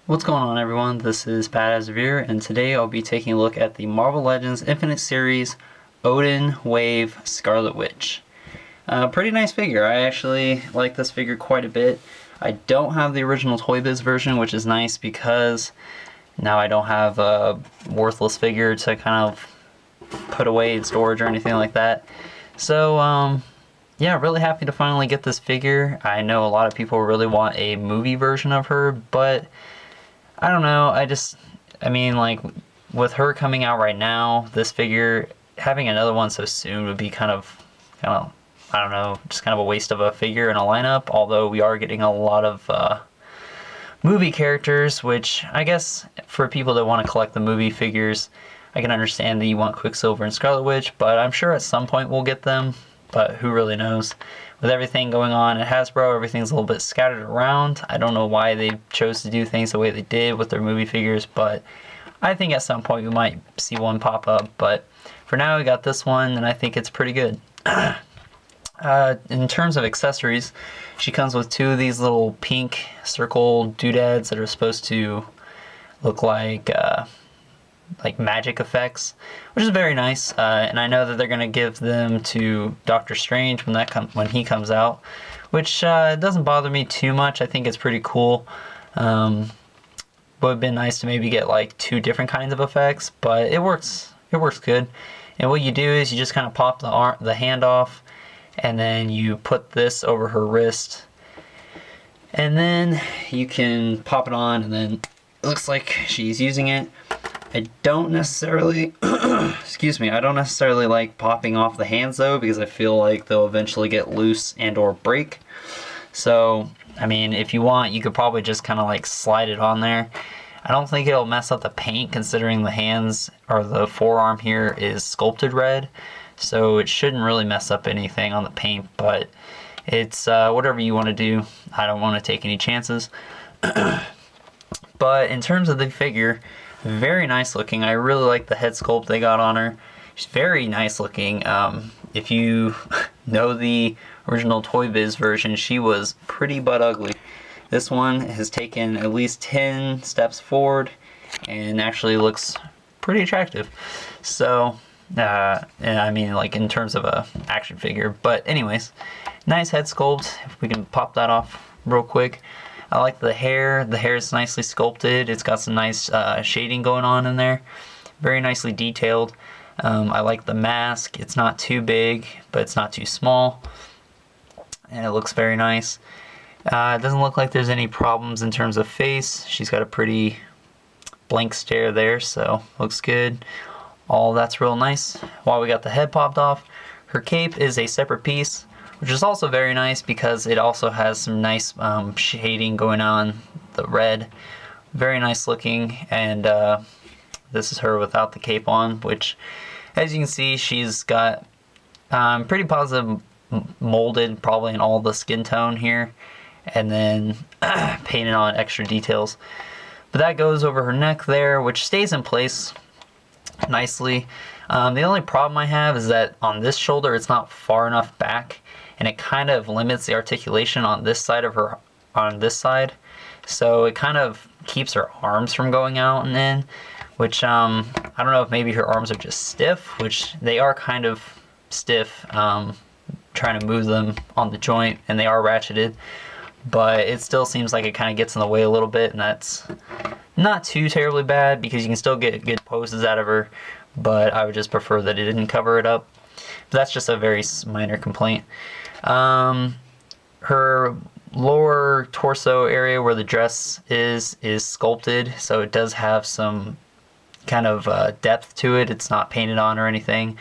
What's going on, everyone? This is Badass Revere, and today I'll be taking a look at the Marvel Legends Infinite Series Odin Wave Scarlet Witch. Pretty nice figure. I actually like this figure quite a bit. I don't have the original Toy Biz version, which is nice because now I don't have a worthless figure to kind of put away in storage or anything like that. So, yeah, really happy to finally get this figure. I know a lot of people really want a movie version of her, but I don't know, I mean, like, with her coming out right now, this figure, having another one so soon would be kind of, I don't know, just kind of a waste of a figure in a lineup, although we are getting a lot of movie characters, which I guess for people that want to collect the movie figures, I can understand that you want Quicksilver and Scarlet Witch, but I'm sure at some point we'll get them, but who really knows. With everything going on at Hasbro, everything's a little bit scattered around. I don't know why they chose to do things the way they did with their movie figures, but I think at some point we might see one pop up. But for now, we got this one, and I think it's pretty good. In terms of accessories, she comes with two of these little pink circle doodads that are supposed to look like magic effects, which is very nice. And I know that they're gonna give them to Doctor Strange when he comes out, which doesn't bother me too much. I think it's pretty cool. Would have been nice to maybe get like two different kinds of effects, but it works. It works good. And what you do is you just kind of pop the hand off, and then you put this over her wrist, and then you can pop it on, and then it looks like she's using it. I don't necessarily, excuse me, I don't necessarily like popping off the hands though, because I feel like they'll eventually get loose and or break. So, I mean, if you want, you could probably just kind of like slide it on there. I don't think it'll mess up the paint, considering the hands or the forearm here is sculpted red. So it shouldn't really mess up anything on the paint, but it's whatever you want to do. I don't want to take any chances. But in terms of the figure, very nice looking. I really like the head sculpt they got on her. She's very nice looking. If you know the original Toy Biz version, she was pretty butt ugly. This one has taken at least 10 steps forward and actually looks pretty attractive. So, I mean, like in terms of a action figure. But anyways, nice head sculpt. If we can pop that off real quick. I like the hair. The hair is nicely sculpted. It's got some nice shading going on in there. Very nicely detailed. I like the mask. It's not too big, but it's not too small. And it looks very nice. It doesn't look like there's any problems in terms of face. She's got a pretty blank stare there, so looks good. All that's real nice. While we got the head popped off, her cape is a separate piece, which is also very nice because it also has some nice shading going on the red. Very nice looking, and this is her without the cape on, which, as you can see, she's got pretty positive molded probably in all the skin tone here, and then painted on extra details. But that goes over her neck there, which stays in place nicely. The only problem I have is that on this shoulder it's not far enough back, and it kind of limits the articulation on this side of her, on this side. So it kind of keeps her arms from going out and in, which I don't know if maybe her arms are just stiff, which they are kind of stiff, trying to move them on the joint, and they are ratcheted, but it still seems like it kind of gets in the way a little bit, and that's not too terribly bad because you can still get good poses out of her, but I would just prefer that it didn't cover it up. But that's just a very minor complaint. Her lower torso area where the dress is sculpted, so it does have some kind of depth to it. It's not painted on or anything.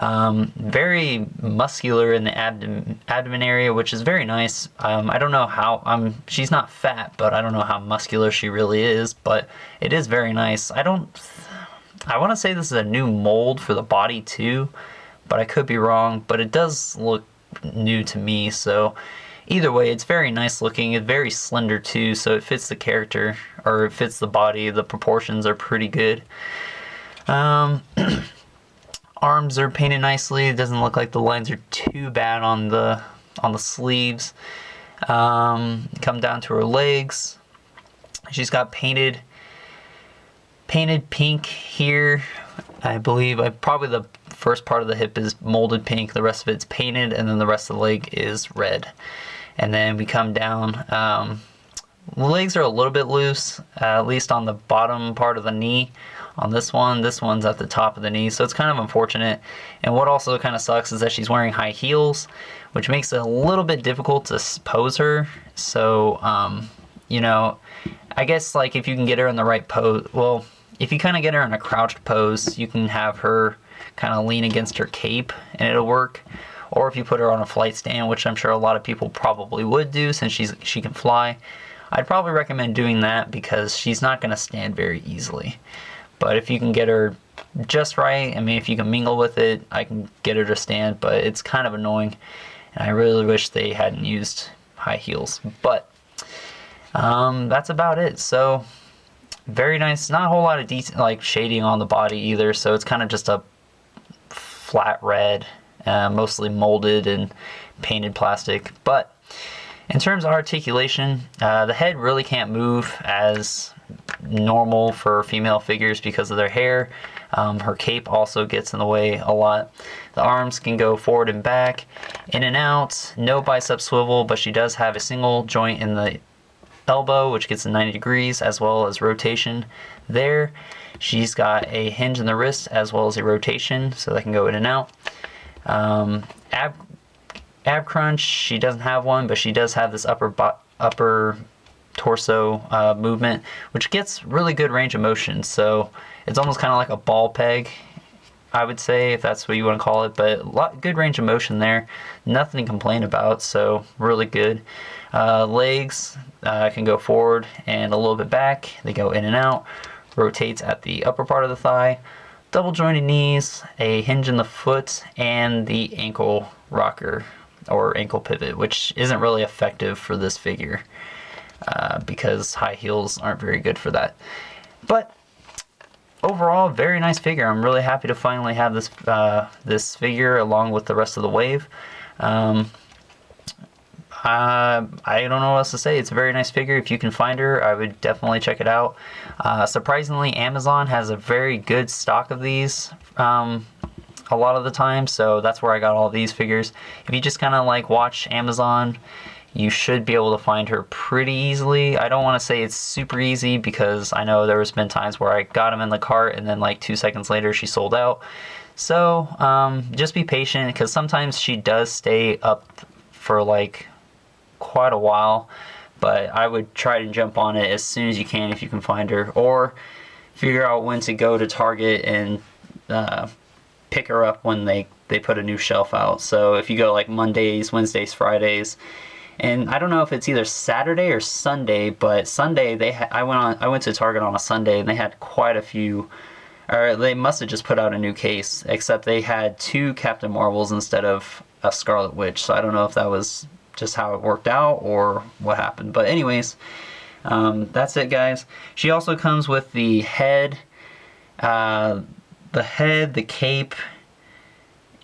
Very muscular in the abdomen area, which is very nice. I don't know how, she's not fat, but I don't know how muscular she really is, but it is very nice. I want to say this is a new mold for the body too, but I could be wrong, but it does look new to me. So either way, it's very nice looking. It's very slender too, so it fits the character, or it fits the body. The proportions are pretty good. Arms are painted nicely. It doesn't look like the lines are too bad on the sleeves. Come down to her legs. She's got painted pink here. I believe probably the first part of the hip is molded pink, the rest of it's painted, and then the rest of the leg is red. And then we come down. The legs are a little bit loose, at least on the bottom part of the knee. On this one's at the top of the knee, so it's kind of unfortunate. And what also kind of sucks is that she's wearing high heels, which makes it a little bit difficult to pose her. So, you know, I guess like if you can get her in the right pose, well, if you kind of get her in a crouched pose, you can have her kind of lean against her cape and it'll work. Or if you put her on a flight stand, which I'm sure a lot of people probably would do since she can fly, I'd probably recommend doing that because she's not going to stand very easily. But if you can get her just right, I mean, if you can mingle with it, I can get her to stand, but it's kind of annoying. And I really wish they hadn't used high heels. But that's about it. So very nice. Not a whole lot of like shading on the body either. So it's kind of just a flat red, mostly molded and painted plastic. But in terms of articulation, the head really can't move as normal for female figures because of their hair. Her cape also gets in the way a lot. The arms can go forward and back, in and out. No bicep swivel, but she does have a single joint in the elbow, which gets to 90 degrees, as well as rotation there. She's got a hinge in the wrist as well as a rotation, so that can go in and out. Ab crunch, she doesn't have one, but she does have this upper torso movement, which gets really good range of motion. So it's almost kind of like a ball peg, I would say, if that's what you want to call it. But good range of motion there, nothing to complain about. So really good. Legs can go forward and a little bit back. They go in and out. Rotates at the upper part of the thigh. Double jointed knees, a hinge in the foot, and the ankle rocker or ankle pivot, which isn't really effective for this figure because high heels aren't very good for that. But overall, very nice figure. I'm really happy to finally have this this figure along with the rest of the wave. I don't know what else to say. It's a very nice figure. If you can find her, I would definitely check it out. Surprisingly, Amazon has a very good stock of these a lot of the time, so that's where I got all these figures. If you just kind of like watch Amazon, you should be able to find her pretty easily. I don't want to say it's super easy because I know there's been times where I got them in the cart and then like 2 seconds later she sold out. So just be patient because sometimes she does stay up for like quite a while, but I would try to jump on it as soon as you can if you can find her, or figure out when to go to Target and pick her up when they put a new shelf out. So if you go like Mondays, Wednesdays, Fridays, and I don't know if it's either Saturday or Sunday, but Sunday I went to Target on a Sunday and they had quite a few, or they must have just put out a new case, except they had 2 Captain Marvels instead of a Scarlet Witch. So I don't know if that was just how it worked out or what happened. But anyways, that's it, guys. She also comes with the head, the cape,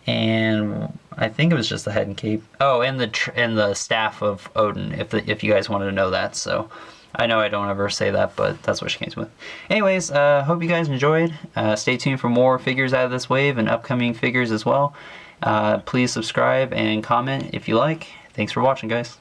and I think it was just the head and cape. Oh, and the staff of Odin, if you guys wanted to know that. So I know I don't ever say that, but that's what she came with. Anyways, hope you guys enjoyed. Stay tuned for more figures out of this wave and upcoming figures as well. Please subscribe and comment if you like. Thanks for watching, guys.